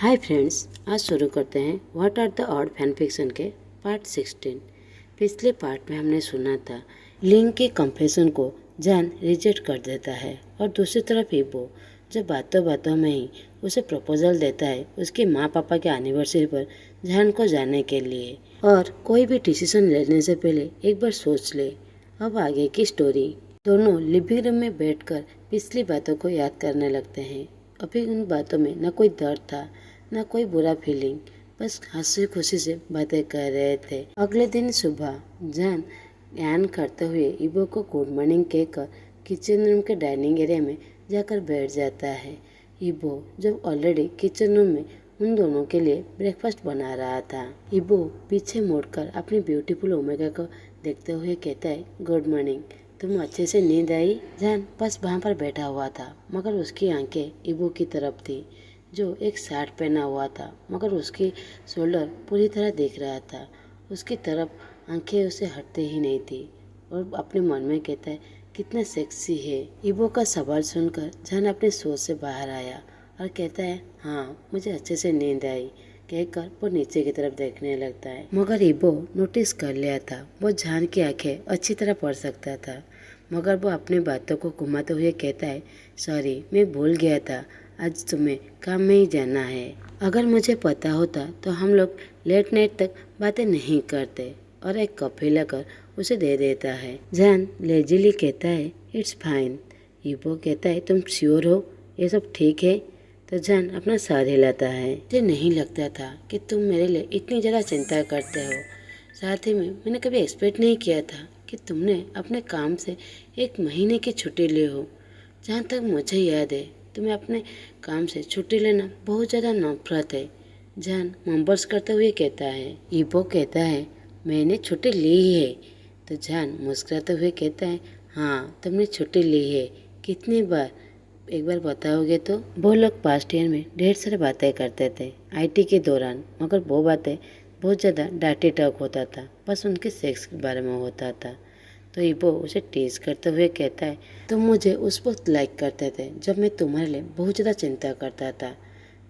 Hi friends, आज शुरू करते हैं what are the odd fan fiction के पार्ट 16। पिछले पार्ट में हमने सुना था लिंग के कन्फेशन को जान रिजेक्ट कर देता है और दूसरी तरफ इबो जो बातों बातों में ही उसे प्रपोजल देता है उसके माँ पापा के एनिवर्सरी पर जान को जाने के लिए। और कोई भी डिसीजन लेने से पहले एक बार सोच ले। अब आगे की स्टोरी। दोनों लिविंग रूम में बैठकर पिछली बातों को याद करने लगते हैं। अभी उन बातों में न कोई दर्द था न कोई बुरा फीलिंग, बस हंसी खुशी से बातें कर रहे थे। अगले दिन सुबह जान यान करते हुए इबो को गुड मॉर्निंग कहकर किचन रूम के डाइनिंग एरिया में जाकर बैठ जाता है। इबो जब ऑलरेडी किचन रूम में उन दोनों के लिए ब्रेकफास्ट बना रहा था। इबो पीछे मुड़कर अपनी ब्यूटीफुल ओमेगा को देखते हुए कहता है, गुड मॉर्निंग, तुम अच्छे से नींद आई? जान बस वहाँ पर बैठा हुआ था, मगर उसकी आंखें इबो की तरफ थी जो एक शर्ट पहना हुआ था, मगर उसकी शोल्डर पूरी तरह दिख रहा था। उसकी तरफ आंखें उसे हटते ही नहीं थी और अपने मन में कहता है, कितना सेक्सी है। इबो का सवाल सुनकर जान अपने सोच से बाहर आया और कहता है, हाँ मुझे अच्छे से नींद आई, कहकर वो नीचे की तरफ देखने लगता है। मगर इबो नोटिस कर लिया था वो जान की आंखें अच्छी तरह पढ़ सकता था, मगर वो अपनी बातों को घुमाते हुए कहता है, सॉरी मैं भूल गया था, आज तुम्हें काम में ही जाना है। अगर मुझे पता होता तो हम लोग लेट नाइट तक बातें नहीं करते। और एक कॉफी लाकर उसे दे देता है। जान लेजिली कहता है, इट्स फाइन। इबो कहता है, तुम श्योर हो ये सब ठीक है? तो जान अपना सर हिलाता है। मुझे नहीं लगता था कि तुम मेरे लिए इतनी ज़्यादा चिंता करते हो। साथ ही में मैंने कभी एक्सपेक्ट नहीं किया था कि तुमने अपने काम से 1 महीने की छुट्टी ली हो। जहाँ तक मुझे याद है तुम्हें अपने काम से छुट्टी लेना बहुत ज़्यादा नफरत है। जान मम्बर्स करते हुए कहता है। इबो कहता है, मैंने छुट्टी ली है। तो जान मुस्कुराते हुए कहता है, हाँ तुमने छुट्टी ली है। कितनी बार, एक बार बताओगे तो? वो लोग पास्ट ईयर में ढेर सारी बातें करते थे आईटी के दौरान, मगर वो बातें बहुत ज़्यादा डांटी टॉक होता था, बस उनके सेक्स के बारे में होता था। तो इबो उसे टीज करते हुए कहता है, तुम मुझे उस वक्त लाइक करते थे जब मैं तुम्हारे लिए बहुत ज़्यादा चिंता करता था।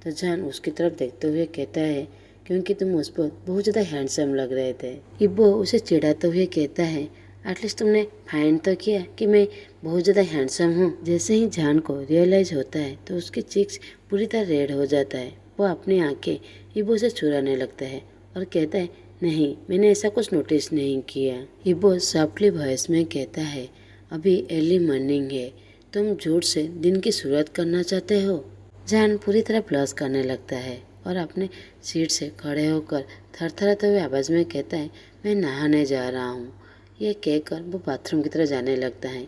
तो जान उसकी तरफ देखते हुए कहता है, क्योंकि तुम उस वक्त बहुत ज़्यादा हैंडसम लग रहे थे। इबो उसे चिढ़ाते हुए कहता है, एटलीस्ट तुमने फाइंड तो किया कि मैं बहुत ज़्यादा हैंडसम हूँ। जैसे ही जान को रियलाइज होता है तो उसकी चीक्स पूरी तरह रेड हो जाता है। वो अपनी आंखें इबो से चुराने लगता है और कहता है, नहीं मैंने ऐसा कुछ नोटिस नहीं किया। इबो सॉफ्टली वॉइस में कहता है, अभी अर्ली मॉर्निंग है, तुम झूठ से दिन की शुरुआत करना चाहते हो? जान पूरी तरह ब्लश करने लगता है और अपने सीट से खड़े होकर थरथराते हुए आवाज में कहता है, मैं नहाने जा रहा हूँ। ये कहकर वो बाथरूम की तरफ जाने लगता है।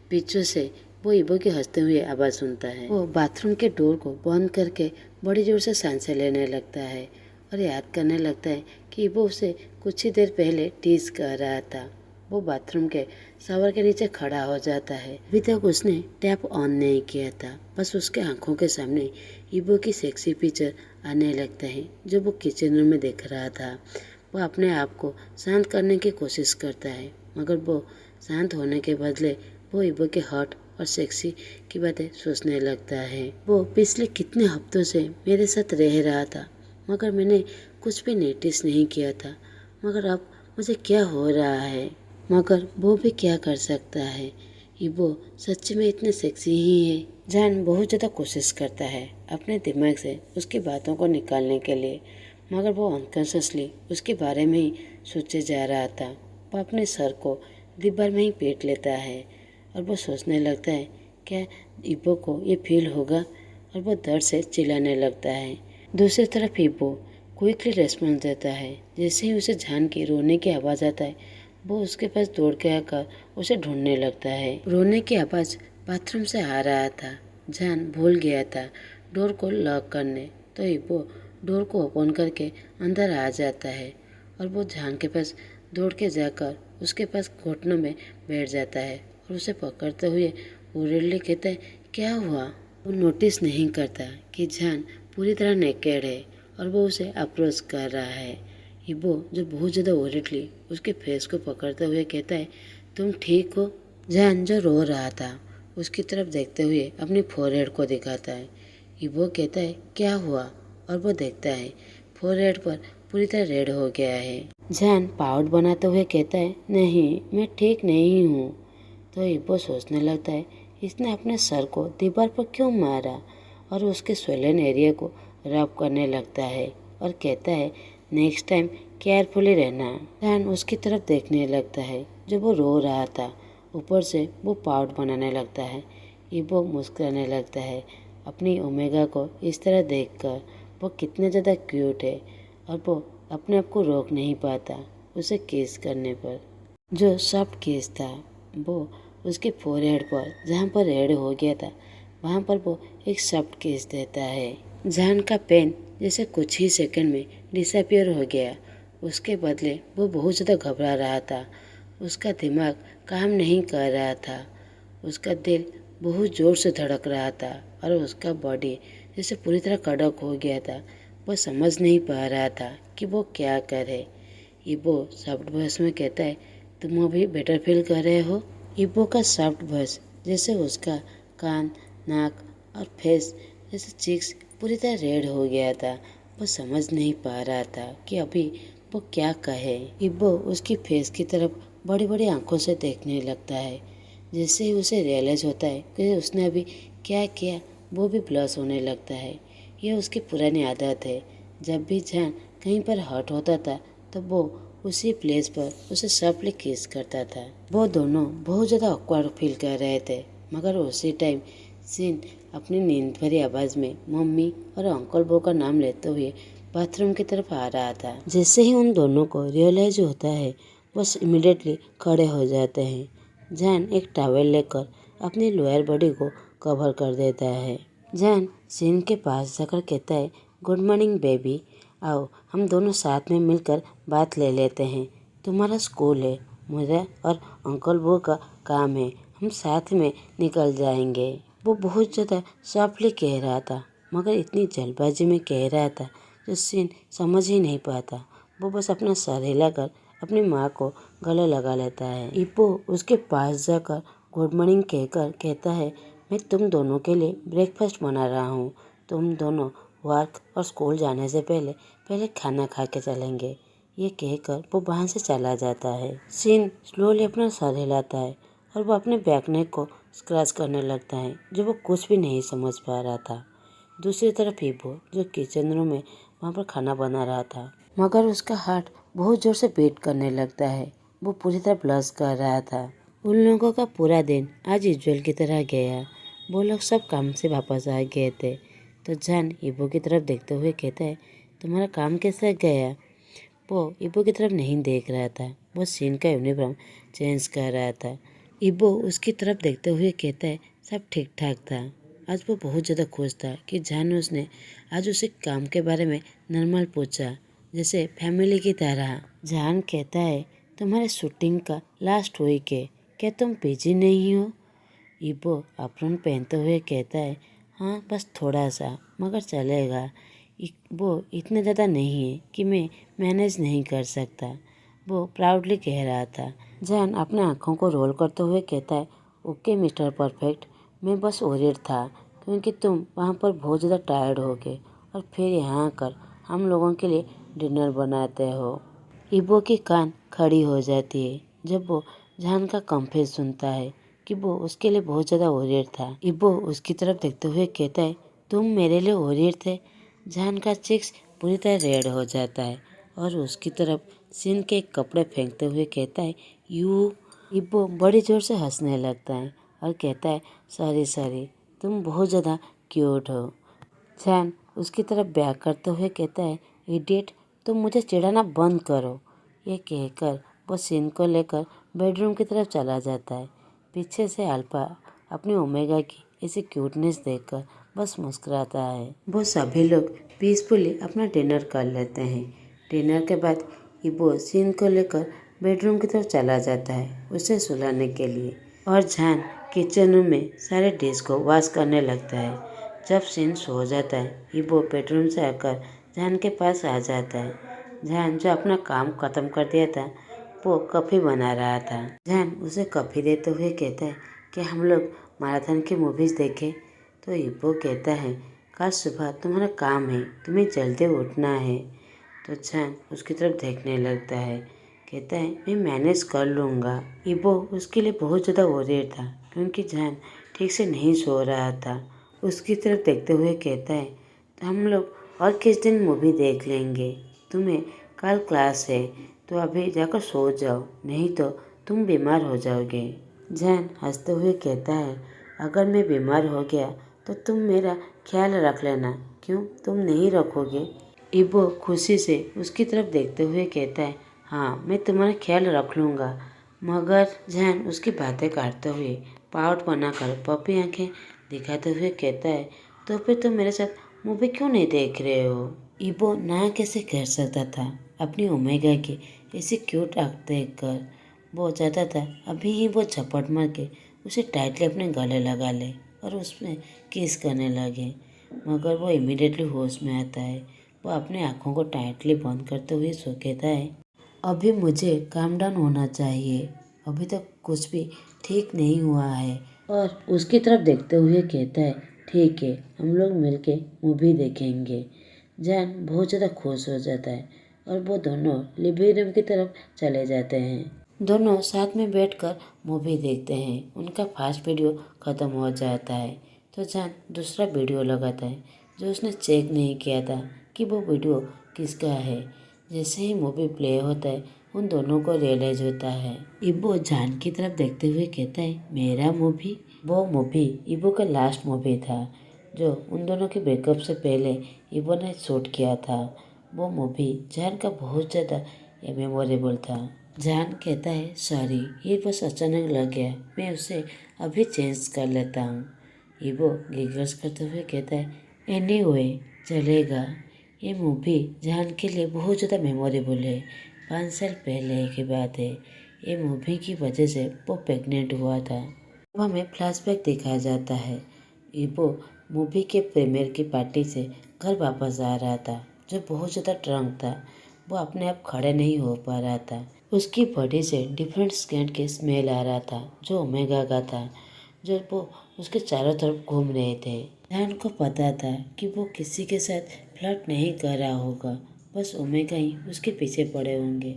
पीछे से वो इबो की हंसते हुए आवाज़ सुनता है। वो बाथरूम के डोर को बंद करके बड़ी जोर से सांसें लेने लगता है और याद करने लगता है कि वो उसे कुछ ही देर पहले टीज कर रहा था। वो बाथरूम के शावर के नीचे खड़ा हो जाता है। अभी तक उसने टैप ऑन नहीं किया था, बस उसके आंखों के सामने इबो की सेक्सी पिक्चर आने लगता है जो वो किचन रूम में देख रहा था। वो अपने आप को शांत करने की कोशिश करता है, मगर वो शांत होने के बदले वो इबो के हॉट और सेक्सी की बातें सोचने लगता है। वो पिछले कितने हफ्तों से मेरे साथ रह रहा था, मगर मैंने कुछ भी नोटिस नहीं किया था, मगर अब मुझे क्या हो रहा है? मगर वो भी क्या कर सकता है? इबो सच में इतने सेक्सी ही है। जान बहुत ज़्यादा कोशिश करता है अपने दिमाग से उसकी बातों को निकालने के लिए, मगर वो अनकॉन्शियसली उसके बारे में ही सोचे जा रहा था। वो अपने सर को दीवार में ही पीट लेता है और वो सोचने लगता है, क्या इबो को ये फील होगा? और वो दर्द से चिल्लाने लगता है। दूसरी तरफ इबो क्विकली रेस्पॉन्स देता है। जैसे ही उसे जान की रोने की आवाज़ आता है वो उसके पास दौड़ के आकर उसे ढूंढने लगता है। रोने की आवाज़ बाथरूम से आ रहा था। जान भूल गया था डोर को लॉक करने, तो इबो डोर को ओपन करके अंदर आ जाता है और वो जान के पास दौड़ के जाकर उसके पास घुटनों में बैठ जाता है और उसे पकड़ते हुए उरेडली कहता है, क्या हुआ? वो नोटिस नहीं करता कि जान पूरी तरह नेकेड है और वो उसे अप्रोच कर रहा है। इबो जो बहुत ज़्यादा ओरेडली उसके फेस को पकड़ते हुए कहता है, तुम ठीक हो? जान जो रो रहा था उसकी तरफ देखते हुए अपनी फोरहेड को दिखाता है। इबो कहता है, क्या हुआ? और वो देखता है फोरहेड पर पूरी तरह रेड हो गया है। जान पाउट बनाते हुए कहता है, नहीं मैं ठीक नहीं हूँ। तो इब्बो सोचने लगता है इसने अपने सर को दीवार पर क्यों मारा, और उसके स्वेलन एरिया को रब करने लगता है और कहता है नेक्स्ट टाइम केयरफुली रहना। जान उसकी तरफ देखने लगता है जो वो रो रहा था। ऊपर से वो पाउट बनाने लगता है। इब्बो मुस्कुराने लगता है अपनी ओमेगा को इस तरह देखकर। वो कितना ज़्यादा क्यूट है और वो अपने आप को रोक नहीं पाता उसे किस करने पर। जो सॉफ्ट किस था वो उसके फोरहेड पर जहाँ पर रेड हो गया था वहाँ पर वो एक सॉफ्ट किस देता है। जान का पेन जैसे कुछ ही सेकंड में डिसअपियर हो गया। उसके बदले वो बहुत ज़्यादा घबरा रहा था। उसका दिमाग काम नहीं कर रहा था। उसका दिल बहुत ज़ोर से धड़क रहा था और उसका बॉडी जैसे पूरी तरह कड़क हो गया था। वो समझ नहीं पा रहा था कि वो क्या करे। इब्बो सॉफ्ट वॉइस में कहता है, तुम अभी बेटर फील कर रहे हो? इब्बो का सॉफ्ट वॉइस जैसे उसका कान, नाक और फेस जैसे चीक्स पूरी तरह रेड हो गया था। वो समझ नहीं पा रहा था कि अभी वो क्या कहे। इब्बो उसकी फेस की तरफ बड़ी बड़ी आंखों से देखने लगता है। जैसे ही उसे रियलाइज होता है कि उसने अभी क्या किया, वो भी ब्लश होने लगता है। यह उसकी पुरानी आदत है। जब भी जान कहीं पर हर्ट होता था तो वो उसी प्लेस पर उसे सॉफ्टली किस करता था। वो दोनों बहुत ज़्यादा ऑकवर्ड फील कर रहे थे, मगर उसी टाइम सीन अपनी नींद भरी आवाज़ में मम्मी और अंकल बो का नाम लेते हुए बाथरूम की तरफ आ रहा था। जैसे ही उन दोनों को रियलाइज होता है वो इमिडिएटली खड़े हो जाते हैं। जान एक टॉवेल लेकर अपनी लोअर बॉडी को कवर कर देता है। जान सीन के पास जाकर कहता है, गुड मॉर्निंग बेबी, आओ हम दोनों साथ में मिलकर बात ले लेते हैं। तुम्हारा स्कूल है, मुझे और अंकल वो का काम है, हम साथ में निकल जाएंगे। वो बहुत ज़्यादा सॉफ्टली कह रहा था मगर इतनी जल्दबाजी में कह रहा था जो सीन समझ ही नहीं पाता। वो बस अपना सर हिलाकर अपनी माँ को गले लगा लेता है। इब्बो उसके पास जाकर गुड मॉर्निंग कहकर कहता है, मैं तुम दोनों के लिए ब्रेकफास्ट बना रहा हूँ। तुम दोनों वर्क और स्कूल जाने से पहले खाना खा के चलेंगे। ये कहकर वो वहाँ से चला जाता है। सीन स्लोली अपना सर हिलाता है और वो अपने बैक नेक को स्क्रैच करने लगता है जो वो कुछ भी नहीं समझ पा रहा था। दूसरी तरफ इब्बो जो किचन रूम में वहाँ पर खाना बना रहा था मगर उसका हार्ट बहुत जोर से बीट करने लगता है। वो पूरी तरह ब्लश कर रहा था। उन लोगों का पूरा दिन आज यूजुअल की तरह गया। वो लोग सब काम से वापस आ गए थे। तो जान इब्बो की तरफ देखते हुए कहता है, तुम्हारा काम कैसा गया? वो इब्बो की तरफ नहीं देख रहा था, वो सीन का यूनिफॉर्म चेंज कर रहा था। इब्बो उसकी तरफ देखते हुए कहता है, सब ठीक ठाक था। आज वो बहुत ज़्यादा खुश था कि जान उसने आज उसे काम के बारे में नॉर्मल पूछा, जैसे फैमिली की तरह। जान कहता है, तुम्हारे शूटिंग का लास्ट वीक है, क्या तुम बिजी नहीं हो? इब्बो अप्रोन पहनते हुए कहता है, हाँ बस थोड़ा सा, मगर चलेगा। वो इतना ज़्यादा नहीं है कि मैं मैनेज नहीं कर सकता, वो प्राउडली कह रहा था। जान अपने आँखों को रोल करते हुए कहता है, ओके मिस्टर परफेक्ट, मैं बस वरीड था क्योंकि तुम वहाँ पर बहुत ज़्यादा टायर्ड हो गए और फिर यहाँ आकर हम लोगों के लिए डिनर बनाते हो। इब्बो की कान खड़ी हो जाती है जब वो जान का कॉन्फेस सुनता है कि वो उसके लिए बहुत ज़्यादा वरीड था। इब्बो उसकी तरफ देखते हुए कहता है, तुम मेरे लिए वरीड थे? जान का चीक्स पूरी तरह रेड हो जाता है और उसकी तरफ सीन के कपड़े फेंकते हुए कहता है, यू। इब्बो बड़ी जोर से हंसने लगता है और कहता है, सॉरी तुम बहुत ज़्यादा क्यूट हो। जान उसकी तरफ बैक करते हुए कहता है, इडियट, तुम मुझे चिढ़ाना बंद करो। ये कहकर वो सीन को लेकर बेडरूम की तरफ चला जाता है। पीछे से अल्फा अपनी ओमेगा की ऐसी क्यूटनेस देखकर बस मुस्कुराता है। वो सभी लोग पीसफुली अपना डिनर कर लेते हैं। डिनर के बाद इब्बो सीन को लेकर बेडरूम की तरफ चला जाता है उसे सुलाने के लिए, और जान किचन रूम में सारे डिश को वॉश करने लगता है। जब सीन सो जाता है इब्बो बेडरूम से आकर जान के पास आ जाता है। जान जो अपना काम खत्म कर दिया था वो कॉफ़ी बना रहा था। जान उसे कॉफ़ी देते हुए कहता है कि हम लोग मैराथन की मूवीज़ देखें। तो इब्बो कहता है, कल सुबह तुम्हारा काम है, तुम्हें जल्दी उठना है। तो जान उसकी तरफ देखने लगता है। कहता है मैं मैनेज कर लूँगा। इबो उसके लिए बहुत ज़्यादा वरीड था क्योंकि जान ठीक से नहीं सो रहा था। उसकी तरफ देखते हुए कहता है तो हम लोग और किस दिन मूवी देख लेंगे। तुम्हें कल क्लास है तो अभी जाकर सो जाओ, नहीं तो तुम बीमार हो जाओगे। जान हंसते हुए कहता है अगर मैं बीमार हो गया तो तुम मेरा ख्याल रख लेना। क्यों तुम नहीं रखोगे? इबो खुशी से उसकी तरफ देखते हुए कहता है हाँ मैं तुम्हारा ख्याल रख लूँगा। मगर जान उसकी बातें काटते हुए पाउट बनाकर पपी आंखें दिखाते हुए कहता है तो फिर तुम मेरे साथ मूवी क्यों नहीं देख रहे हो? इबो ना कैसे कह सकता था अपनी ओमेगा की ऐसी क्यूट आंख देख कर। वो चाहता था अभी ही वो झपट मार के उसे टाइटली अपने गले लगा ले और उसमें किस करने लगे। मगर वो इमीडिएटली होश में आता है। वो अपने आँखों को टाइटली बंद करते हुए सो कहता है अभी मुझे काम डाउन होना चाहिए, अभी तक कुछ भी ठीक नहीं हुआ है। और उसकी तरफ देखते हुए कहता है ठीक है हम लोग मिलके मूवी देखेंगे। जान बहुत ज़्यादा खुश हो जाता है और वो दोनों लिविंग रूम की तरफ चले जाते हैं। दोनों साथ में बैठकर मूवी देखते हैं। उनका फास्ट वीडियो ख़त्म हो जाता है तो जान दूसरा वीडियो लगाता है जो उसने चेक नहीं किया था कि वो वीडियो किसका है। जैसे ही मूवी प्ले होता है उन दोनों को रियलाइज होता है। इबो जान की तरफ देखते हुए कहता है मेरा मूवी? वो मूवी इबो का लास्ट मूवी था जो उन दोनों के ब्रेकअप से पहले इबो ने शूट किया था। वो मूवी जान का बहुत ज़्यादा मेमोरेबल था। जान कहता है सॉरी ये बस अचानक लग गया, मैं उसे अभी चेंज कर लेता हूँ। इबो गिगल्स करते हुए कहता है एनीवे चलेगा। ये मूवी जान के लिए बहुत ज़्यादा मेमोरेबल है। 5 साल पहले की बात है। ये मूवी की वजह से वो प्रेग्नेंट हुआ था। अब हमें फ्लैशबैक दिखाया जाता है। इबो मूवी के प्रीमियर की पार्टी से घर वापस आ रहा था जो बहुत ज़्यादा ड्रंक था। वो अपने आप खड़े नहीं हो पा रहा था। उसकी बॉडी से डिफरेंट स्कैंड के स्मेल आ रहा था जो ओमेगा का था, जो वो उसके चारों तरफ घूम रहे थे। जान को पता था कि वो किसी के साथ फ्लर्ट नहीं कर रहा होगा, बस ओमेगा ही उसके पीछे पड़े होंगे।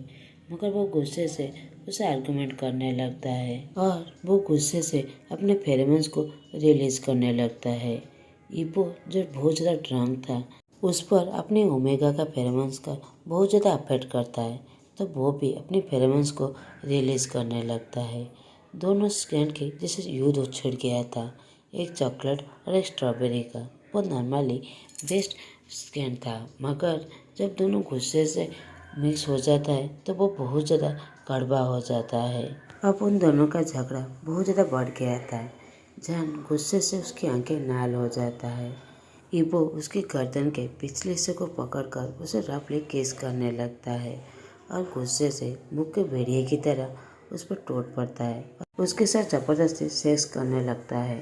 मगर वो गुस्से से उसे आर्गुमेंट करने लगता है और वो गुस्से से अपने फेरोमोन्स को रिलीज करने लगता है। इबो जो बहुत ज़्यादा ड्रंक था उस पर अपने ओमेगा का फेरोमोन्स का बहुत ज़्यादा अफेक्ट करता है तो वो भी अपने फेरोमोन्स को रिलीज करने लगता है। दोनों स्कैंड के जैसे युद्ध छिड़ गया था, एक चॉकलेट और एक स्ट्रॉबेरी का। वो नॉर्मली बेस्ट स्कैंड था मगर जब दोनों गुस्से से मिक्स हो जाता है तो वो बहुत ज़्यादा कड़वा हो जाता है। अब उन दोनों का झगड़ा बहुत ज़्यादा बढ़ गया था। जान गुस्से से उसकी आंखें लाल हो जाता है। इबो उसकी गर्दन के पिछले हिस्से को पकड़कर उसे रफली किस करने लगता है और गुस्से से मुख के भेड़िए की तरह उस पर टूट पड़ता है और उसके साथ ज़बरदस्ती सेक्स करने लगता है।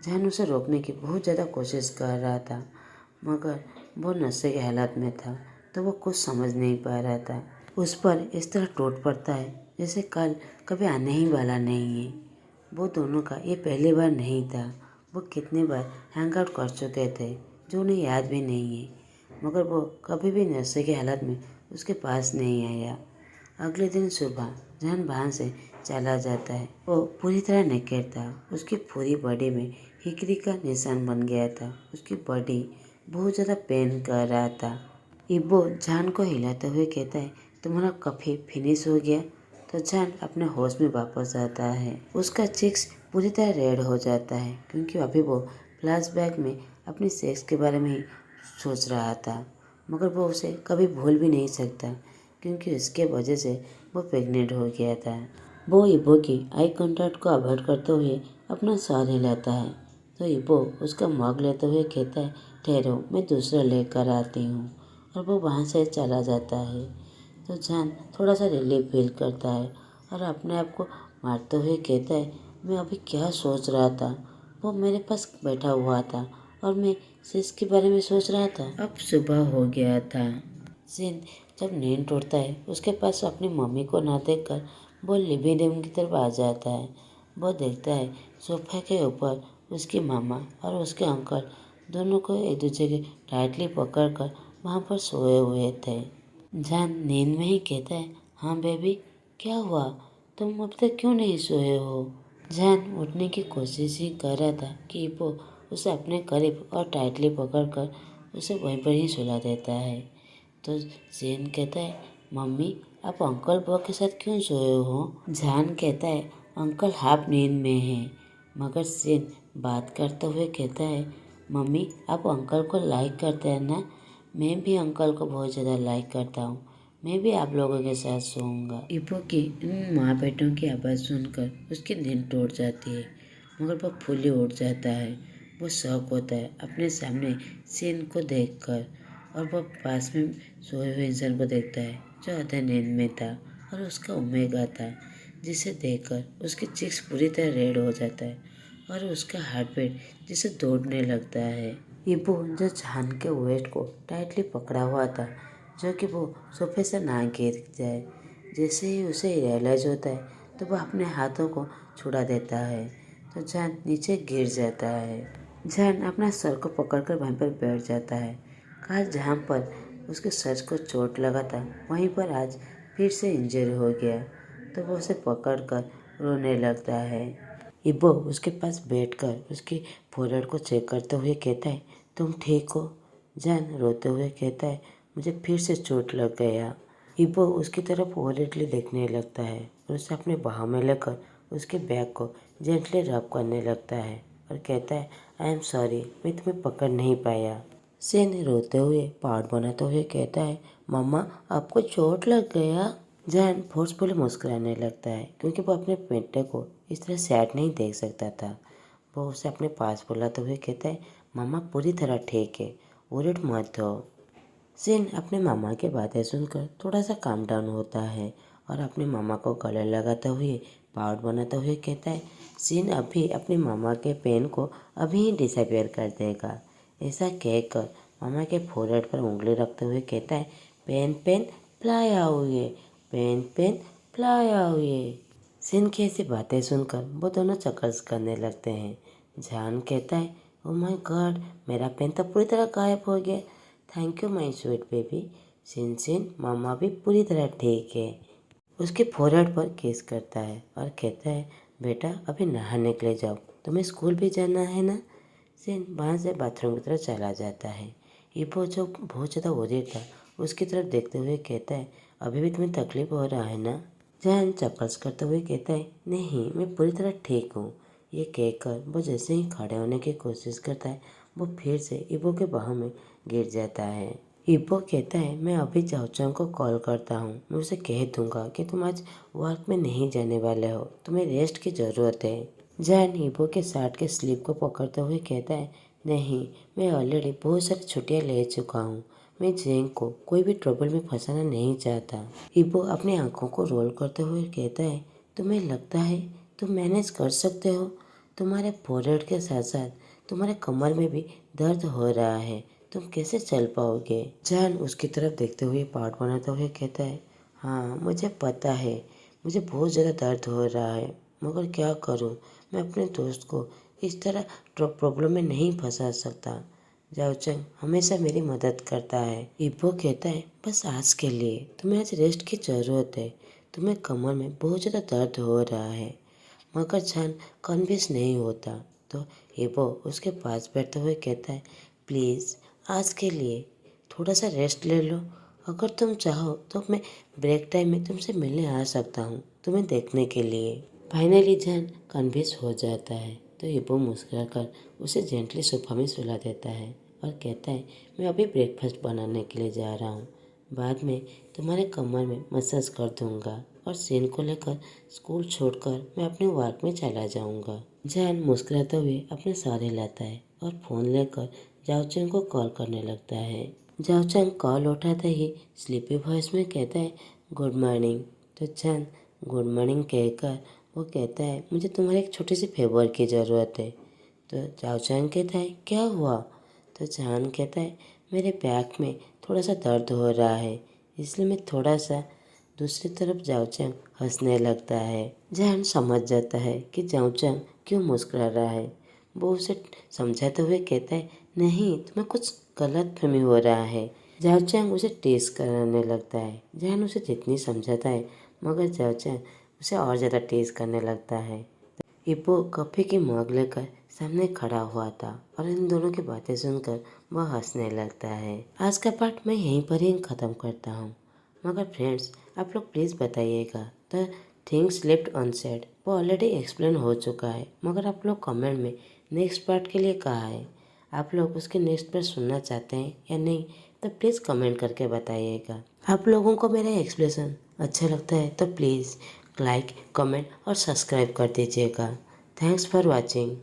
जान उसे रोकने की बहुत ज़्यादा कोशिश कर रहा था मगर वो नशे के हालत में था तो वो कुछ समझ नहीं पा रहा था। उस पर इस तरह टूट पड़ता है जैसे कल कभी आने ही वाला नहीं है। वो दोनों का ये पहली बार नहीं था। वो कितने बार हैंग आउट कर चुके थे जो उन्हें याद भी नहीं है, मगर वो कभी भी नशे की हालत में उसके पास नहीं आया। अगले दिन सुबह जान बाहर से चला जाता है। वो पूरी तरह नेकेड था। उसकी पूरी बॉडी में हिकरी का निशान बन गया था। उसकी बॉडी बहुत ज़्यादा पेन कर रहा था। इबो जान को हिलाते हुए कहता है तुम्हारा कॉफ़ी फिनिश हो गया? तो जान अपने होश में वापस आता है। उसका चिक्स पूरी तरह रेड हो जाता है क्योंकि अभी वो फ्लैशबैक में अपनी सेक्स के बारे में ही सोच रहा था। मगर वो उसे कभी भूल भी नहीं सकता क्योंकि उसके वजह से वो प्रेग्नेंट हो गया था। वो इबो की आई कांटेक्ट को अवॉइड करते हुए अपना सर हिलाता है तो इबो उसका मग लेते हुए कहता है ठहरो मैं दूसरा लेकर आती हूँ, और वो वहाँ से चला जाता है। तो जान थोड़ा सा रिलीफ फील करता है और अपने आप को मारते हुए कहता है मैं अभी क्या सोच रहा था, वो मेरे पास बैठा हुआ था और मैं सिस के बारे में सोच रहा था। अब सुबह हो गया था। जिन जब नींद टूटता है उसके पास अपनी मम्मी को ना देखकर वो लिविंग रूम की तरफ आ जाता है। वो देखता है सोफे के ऊपर उसकी मामा और उसके अंकल दोनों को एक दूसरे के टाइटली पकड़कर वहाँ पर सोए हुए थे। जान नींद में ही कहता है, हाँ बेबी, क्या हुआ, तुम अब तक क्यों नहीं सोए हो। जान उठने की कोशिश ही कर रहा था कि इपो उसे अपने करीब और टाइटली पकड़कर उसे वहीं पर ही सुला देता है। तो जेन कहता है, मम्मी आप अंकल बॉ के साथ क्यों सोए हो। जान कहता है, अंकल हाफ नींद में हैं। मगर जेन बात करते हुए कहता है, मम्मी आप अंकल को लाइक करते हैं ना, मैं भी अंकल को बहुत ज़्यादा लाइक करता हूँ, मैं भी आप लोगों के साथ सोऊंगा। इपो की इन माँ बेटों की आवाज़ सुनकर उसकी नींद टूट जाती है, मगर वह फूली उठ जाता है। वो शौक होता है अपने सामने सीन को देखकर, और वह पास में सोए हुए इंसान को देखता है जो आधे नींद में था और उसका ओमेगा था, जिसे देखकर उसकी चिक्स पूरी तरह रेड हो जाता है और उसका हार्ट बीट जिसे दौड़ने लगता है। इबो जो जान के वेस्ट को टाइटली पकड़ा हुआ था, जो कि वो सोफे से ना गिर जाए। जैसे ही उसे रियलाइज होता है तो वह अपने हाथों को छुड़ा देता है, तो जान नीचे गिर जाता है। जान अपना सर को पकड़कर वहीं पर बैठ जाता है। काश जहाँ पर उसके सर को चोट लगा था वहीं पर आज फिर से इंजरी हो गया, तो वो उसे पकड़कर रोने लगता है। इबो उसके पास बैठकर उसकी फोrehead को चेक करते हुए कहता है, तुम ठीक हो। जान रोते हुए कहता है, मुझे फिर से चोट लग गया। इबो उसकी तरफ ओरेटली देखने लगता है और उसे अपने बाह में लेकर उसके बैग को जेंटली रब करने लगता है और कहता है, आई एम सॉरी, मैं तुम्हें पकड़ नहीं पाया। सेन रोते हुए पहाड़ बनाते हुए कहता है, मम्मा आपको चोट लग गया। जैन फोर्सफुली मुस्कुराने लगता है क्योंकि वो अपने बेटे को इस तरह सैड नहीं देख सकता था। वो उसे अपने पास बुलाते हुए कहता है, मामा पूरी तरह ठीक है, वरीड मत हो। सेन अपने मामा की बातें सुनकर थोड़ा सा काम डाउन होता है और अपने मामा को गले लगाते हुए पाउड बनाते हुए कहता है, सीन अभी अपने मामा के पेन को अभी ही डिसअपियर कर देगा। ऐसा कहकर मामा के फोrehead पर उंगली रखते हुए कहता है, पेन पेन फ्लाई हुए, पेन पेन फ्लाई हुए। सीन की ऐसी बातें सुनकर वो दोनों चक्कर्स करने लगते हैं। जान कहता है, ओ माय गॉड, मेरा पेन तो पूरी तरह गायब हो गया, thank you my sweet baby. सिन सिन मामा भी पूरी तरह ठीक है। उसके फोrehead पर किस करता है और कहता है, बेटा अभी नहाने के लिए जाओ, तुम्हें स्कूल भी जाना है ना। सिन वहाँ से बाथरूम की तरफ चला जाता है। इबो जो बहुत ज़्यादा वरीड था उसकी तरफ देखते हुए कहता है, अभी भी तुम्हें तकलीफ हो रहा है ना। जैन चक्कर्स करते हुए कहता है, नहीं मैं पूरी तरह ठीक हूँ। ये कहकर वो जैसे ही खड़े होने की कोशिश करता है वो फिर से इबो के बाहों में गिर जाता है। इबो कहता है, मैं अभी चाओचांग को कॉल करता हूँ, मैं उसे कह दूंगा कि तुम आज वर्क में नहीं जाने वाले हो, तुम्हें रेस्ट की ज़रूरत है। जैन इबो के शर्ट के स्लीव को पकड़ते हुए कहता है, नहीं मैं ऑलरेडी बहुत सारी छुट्टियाँ ले चुका हूँ, मैं जेंग को कोई भी ट्रबल में फंसाना नहीं चाहता। इबो अपनी आंखों को रोल करते हुए कहता है, तुम्हें लगता है तुम मैनेज कर सकते हो, तुम्हारे फोrehead के साथ साथ तुम्हारे कमर में भी दर्द हो रहा है, तुम कैसे चल पाओगे। जान उसकी तरफ देखते हुए पार्ट बनाते हुए कहता है, हाँ मुझे पता है, मुझे बहुत ज़्यादा दर्द हो रहा है, मगर क्या करूँ, मैं अपने दोस्त को इस तरह प्रॉब्लम में नहीं फंसा सकता। जाओचंग हमेशा मेरी मदद करता है। इबो कहता है, बस आज के लिए तुम्हें आज रेस्ट की ज़रूरत है, तुम्हें कमर में बहुत ज़्यादा दर्द हो रहा है। मगर जान कन्विंस नहीं होता, तो इबो उसके पास बैठते हुए कहता है, प्लीज़ आज के लिए थोड़ा सा रेस्ट ले लो, अगर तुम चाहो तो मैं ब्रेक टाइम में तुमसे मिलने आ सकता हूँ तुम्हें देखने के लिए। फाइनली जान कन्विंस हो जाता है, तो इबो मुस्कुराकर उसे जेंटली सोफा में सुला देता है और कहता है, मैं अभी ब्रेकफास्ट बनाने के लिए जा रहा हूँ, बाद में तुम्हारे कमर में मसाज कर दूंगा और सीन को लेकर स्कूल छोड़कर मैं अपने वर्क में चला जाऊंगा। जैन मुस्कुराते हुए अपने सहारे लाता है और फ़ोन लेकर जाओचंग को कॉल करने लगता है। जाओचंग कॉल उठाते ही स्लीपी वॉइस में कहता है, गुड मॉर्निंग। तो जैन गुड मॉर्निंग कहकर वो कहता है, मुझे तुम्हारी एक छोटी सी फेवर की ज़रूरत है। तो जाओचंग कहता है, क्या हुआ। तो जान कहता है, मेरे बैक में थोड़ा सा दर्द हो रहा है, इसलिए मैं थोड़ा सा दूसरी तरफ जाओचंग हंसने लगता है। जैन समझ जाता है कि जाओचंग क्यों मुस्कुरा रहा है। वो उसे समझाते हुए कहता है, नहीं, तुम्हें कुछ गलत फहमी हो रहा है। जाओ चैंग उसे टेस्ट कराने लगता है। जैन उसे जितनी समझाता है मगर जाओ चैंग उसे और ज़्यादा टेस्ट करने लगता है। इप्पो कॉफी की मग लेकर सामने खड़ा हुआ था और इन दोनों की बातें सुनकर वह हंसने लगता है। आज का पार्ट मैं यहीं पर ही ख़त्म करता हूँ। मगर फ्रेंड्स, आप लोग प्लीज़ बताइएगा द थिंग्स लेफ्ट अनसेड वो ऑलरेडी एक्सप्लेन हो चुका है, मगर आप लोग कमेंट में नेक्स्ट पार्ट के लिए कहा है। आप लोग उसके नेक्स्ट पार्ट सुनना चाहते हैं या नहीं, तो प्लीज़ कमेंट करके बताइएगा। आप लोगों को मेरा एक्सप्लेनेशन अच्छा लगता है तो प्लीज़ लाइक, कमेंट और सब्सक्राइब कर दीजिएगा। Thanks for watching.